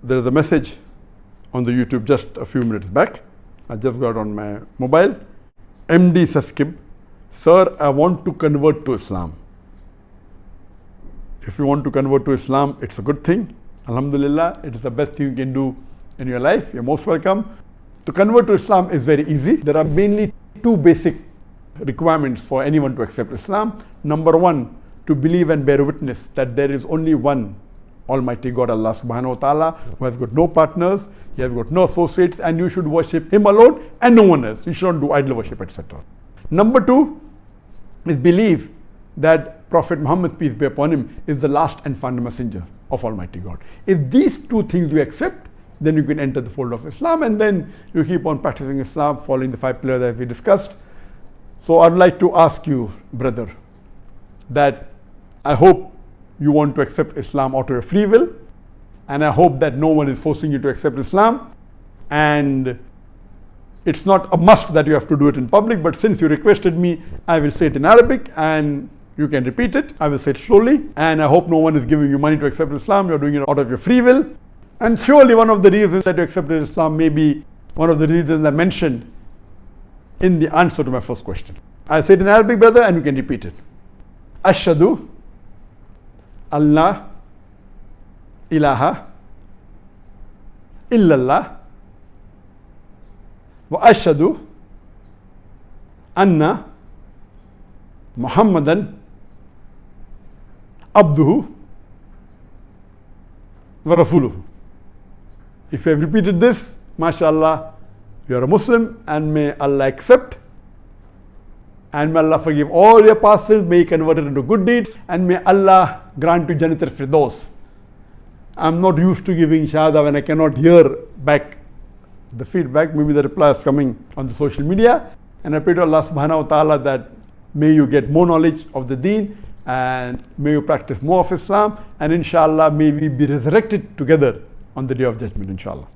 There is a message on the YouTube just a few minutes back. I just got on my mobile. MD Saskib, sir, I want to convert to Islam. If you want to convert to Islam, it's a good thing. Alhamdulillah, it is the best thing you can do in your life. You're most welcome. To convert to Islam is very easy. There are mainly two basic requirements for anyone to accept Islam. Number one, to believe and bear witness that there is only one Almighty God, Allah subhanahu wa ta'ala, who has got no partners, He has got no associates, and you should worship Him alone and no one else. You should not do idol worship, etc. Number two is believe that Prophet Muhammad, peace be upon him, is the last and final messenger of Almighty God. If these two things you accept, then you can enter the fold of Islam, and then you keep on practicing Islam, following the 5 pillars that we discussed. So I'd like to ask you, brother, that I hope you want to accept Islam out of your free will, and I hope that no one is forcing you to accept Islam, and it's not a must that you have to do it in public, but since you requested me, I will say it in Arabic and you can repeat it. I will say it slowly, and I hope no one is giving you money to accept Islam. You're doing it out of your free will, and surely one of the reasons that you accepted Islam may be one of the reasons I mentioned in the answer to my first question. I'll say it in Arabic, brother, and you can repeat it. Ashhadu Allah ilaha illallah wa ashhadu anna Muhammadan abduhu wa rasuluhu. If you have repeated this, mashallah, you are a Muslim, and may Allah accept, and may Allah forgive all your past sins, may He convert it into good deeds, and may Allah grant you Jannater Firdaus. I'm not used to giving shahada when I cannot hear back the feedback. Maybe the reply is coming on the social media, and I pray to Allah subhanahu wa ta'ala that may you get more knowledge of the deen, and may you practice more of Islam, and inshallah may we be resurrected together on the Day of Judgment, inshallah.